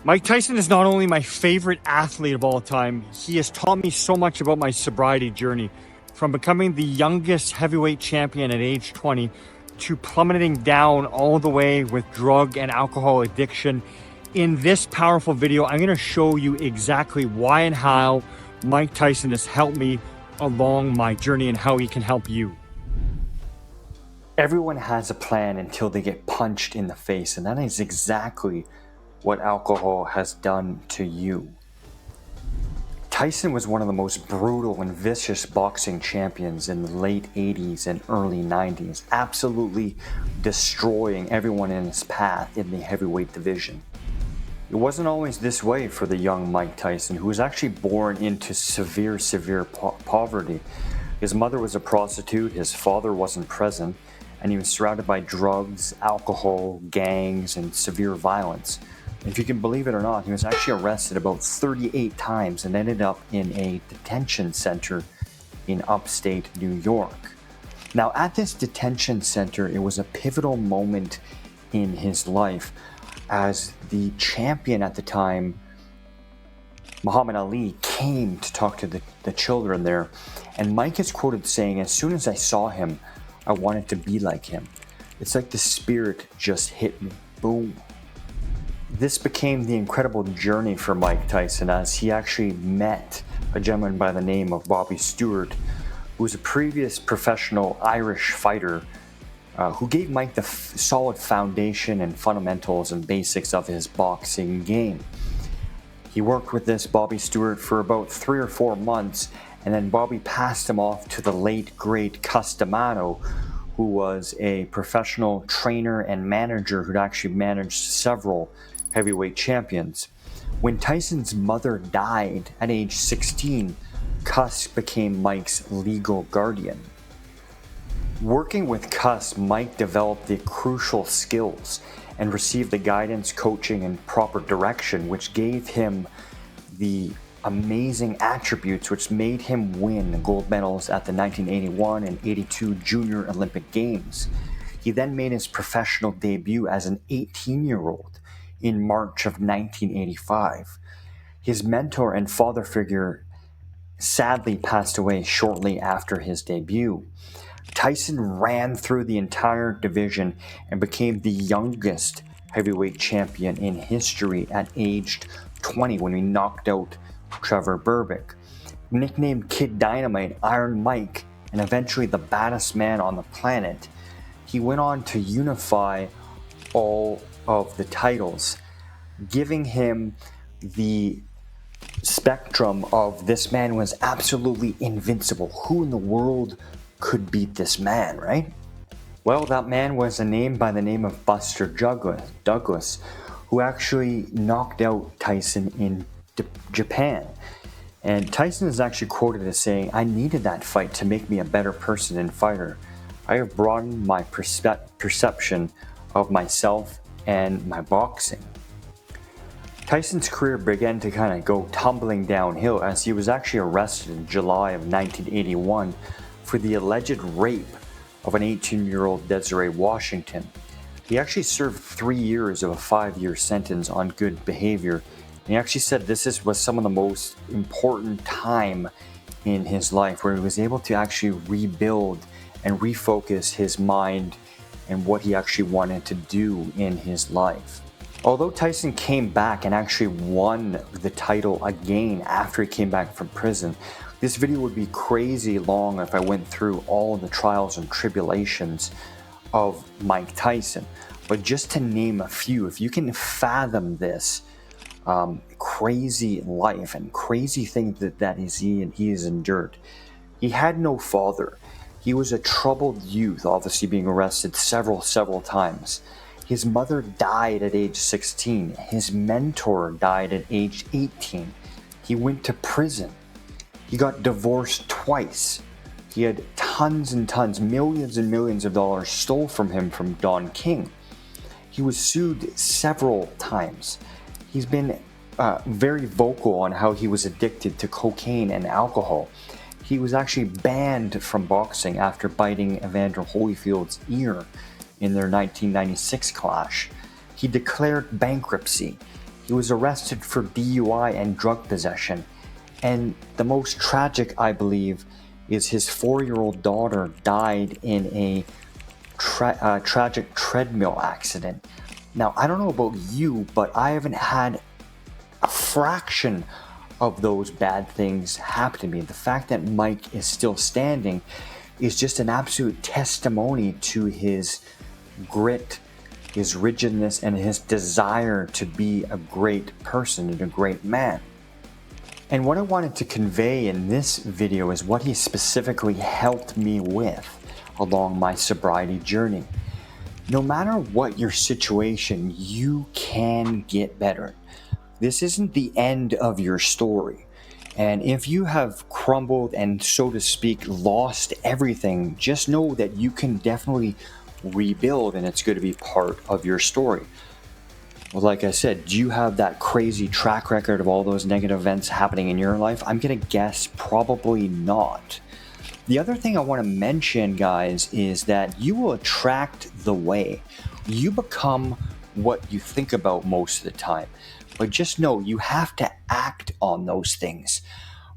Mike Tyson is not only my favorite athlete of all time, he has taught me so much about my sobriety journey, from becoming the youngest heavyweight champion at age 20 to plummeting down all the way with drug and alcohol addiction. In this powerful video, I'm going to show you exactly why and how Mike Tyson has helped me along my journey and how he can help you. Everyone has a plan until they get punched in the face, and that is exactly what alcohol has done to you. Tyson was one of the most brutal and vicious boxing champions in the late 80s and early 90s, absolutely destroying everyone in his path in the heavyweight division. It wasn't always this way for the young Mike Tyson, who was actually born into severe poverty. His mother was a prostitute, his father wasn't present, and he was surrounded by drugs, alcohol, gangs, and severe violence. If you can believe it or not, he was actually arrested about 38 times and ended up in a detention center in upstate New York. Now, at this detention center, it was a pivotal moment in his life, as the champion at the time, Muhammad Ali, came to talk to the children there. And Mike is quoted saying, "As soon as I saw him, I wanted to be like him. It's like the spirit just hit me. Boom." This became the incredible journey for Mike Tyson, as he actually met a gentleman by the name of Bobby Stewart, who was a previous professional Irish fighter, who gave Mike the solid foundation and fundamentals and basics of his boxing game. He worked with this Bobby Stewart for about 3 or 4 months, and then Bobby passed him off to the late great Customano, who was a professional trainer and manager who'd actually managed several heavyweight champions. When Tyson's mother died at age 16, Cuss became Mike's legal guardian. Working with Cuss, Mike developed the crucial skills and received the guidance, coaching, and proper direction, which gave him the amazing attributes which made him win gold medals at the 1981 and 82 Junior Olympic Games. He then made his professional debut as an 18-year-old in March of 1985. His mentor and father figure sadly passed away shortly after his debut. Tyson ran through the entire division and became the youngest heavyweight champion in history at age 20 when he knocked out Trevor Berbick. Nicknamed Kid Dynamite, Iron Mike, and eventually the baddest man on the planet, he went on to unify all of the titles, giving him the spectrum of this man was absolutely invincible. Who in the world could beat this man, right? Well, that man was a name by the name of Buster Douglas, who actually knocked out Tyson in Japan. And Tyson is actually quoted as saying, "I needed that fight to make me a better person and fighter. I have broadened my perception of myself and my boxing." Tyson's career began to kind of go tumbling downhill, as he was actually arrested in July of 1981 for the alleged rape of an 18-year-old Desiree Washington. He actually served 3 years of a 5-year sentence on good behavior. And he actually said this was some of the most important time in his life, where he was able to actually rebuild and refocus his mind and what he actually wanted to do in his life. Although Tyson came back and actually won the title again after he came back from prison, this video would be crazy long if I went through all of the trials and tribulations of Mike Tyson. But just to name a few, if you can fathom this crazy life and crazy things that he has endured. He had no father. He was a troubled youth, obviously being arrested several times. His mother died at age 16. His mentor died at age 18. He went to prison. He got divorced twice. He had tons and tons, millions and millions of dollars stole from him from Don King. He was sued several times. He's been very vocal on how he was addicted to cocaine and alcohol. He was actually banned from boxing after biting Evander Holyfield's ear in their 1996 clash. He declared bankruptcy. He was arrested for DUI and drug possession. And the most tragic, I believe, is his 4-year-old daughter died in a tragic treadmill accident. Now, I don't know about you, but I haven't had a fraction of those bad things happen to me. The fact that Mike is still standing is just an absolute testimony to his grit, his rigidness, and his desire to be a great person and a great man. And what I wanted to convey in this video is what he specifically helped me with along my sobriety journey. No matter what your situation, you can get better. This isn't the end of your story. And if you have crumbled and, so to speak, lost everything, just know that you can definitely rebuild, and it's going to be part of your story. Well, like I said, do you have that crazy track record of all those negative events happening in your life? I'm going to guess probably not. The other thing I want to mention, guys, is that you will attract the way. You become what you think about most of the time. But just know you have to act on those things.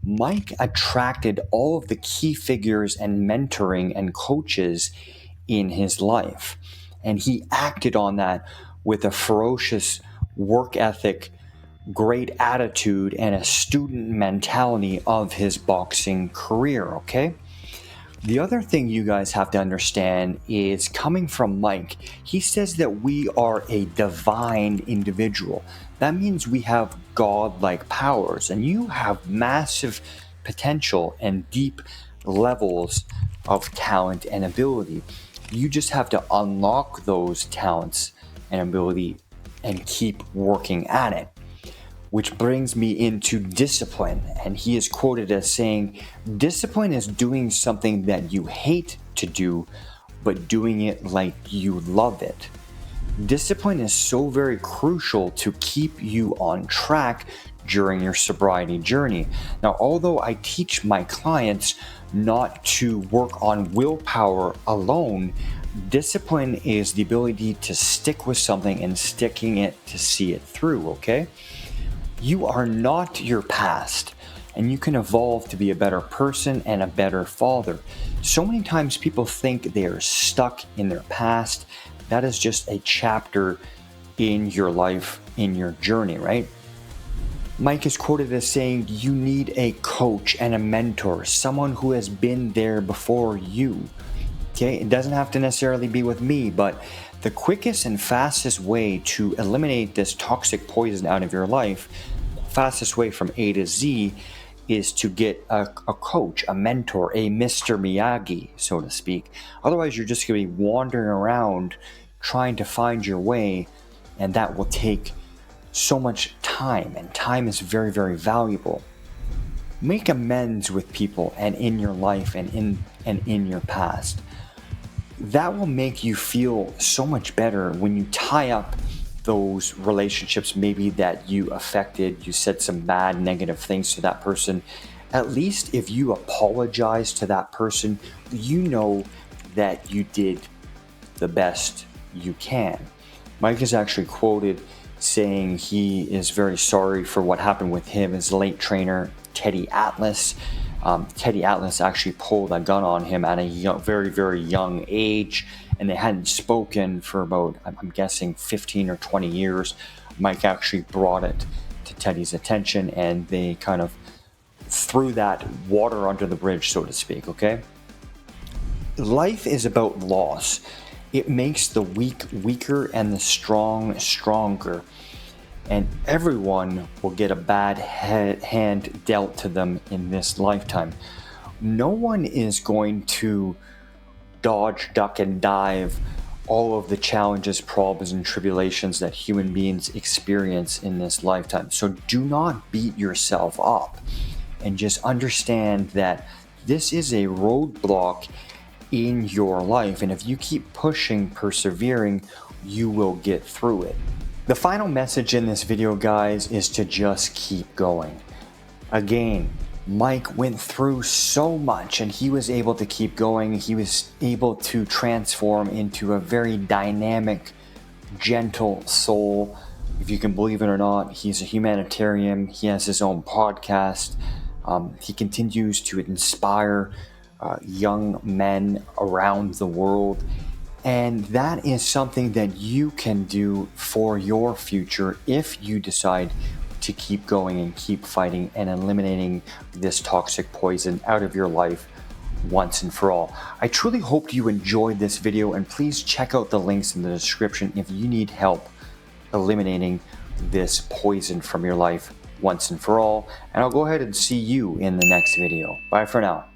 Mike attracted all of the key figures and mentoring and coaches in his life. And he acted on that with a ferocious work ethic, great attitude, and a student mentality of his boxing career, okay? The other thing you guys have to understand is, coming from Mike, he says that we are a divine individual. That means we have God-like powers, and you have massive potential and deep levels of talent and ability. You just have to unlock those talents and ability and keep working at it. Which brings me into discipline, and he is quoted as saying, "Discipline is doing something that you hate to do, but doing it like you love it." Discipline is so very crucial to keep you on track during your sobriety journey. Now, although I teach my clients not to work on willpower alone, discipline is the ability to stick with something and sticking it to see it through, okay? You are not your past, and you can evolve to be a better person and a better father. So many times people think they are stuck in their past. That is just a chapter in your life, in your journey, right? Mike is quoted as saying, "You need a coach and a mentor, someone who has been there before you." Okay, it doesn't have to necessarily be with me, but the quickest and fastest way to eliminate this toxic poison out of your life, fastest way from A to Z, is to get a coach, a mentor, a Mr. Miyagi, so to speak. Otherwise, you're just going to be wandering around trying to find your way, and that will take so much time, and time is very, very valuable. Make amends with people and in your life and in your past. That will make you feel so much better when you tie up those relationships maybe that you affected. You said some bad, negative things to that person. At least if you apologize to that person, you know that you did the best you can. Mike is actually quoted saying he is very sorry for what happened with him, his late trainer, Teddy Atlas. Teddy Atlas actually pulled a gun on him at a very, very young age, and they hadn't spoken for about, I'm guessing, 15 or 20 years. Mike actually brought it to Teddy's attention, and they kind of threw that water under the bridge, so to speak, okay? Life is about loss. It makes the weak weaker and the strong stronger. And everyone will get a bad hand dealt to them in this lifetime. No one is going to dodge, duck, and dive all of the challenges, problems, and tribulations that human beings experience in this lifetime. So do not beat yourself up, and just understand that this is a roadblock in your life. And if you keep pushing, persevering, you will get through it. The final message in this video, guys, is to just keep going. Again, Mike went through so much, and he was able to keep going. He was able to transform into a very dynamic, gentle soul, If you can believe it or not, he's a humanitarian. He has his own podcast. He continues to inspire young men around the world. And that is something that you can do for your future if you decide to keep going and keep fighting and eliminating this toxic poison out of your life once and for all. I truly hope you enjoyed this video, and please check out the links in the description if you need help eliminating this poison from your life once and for all. And I'll go ahead and see you in the next video. Bye for now.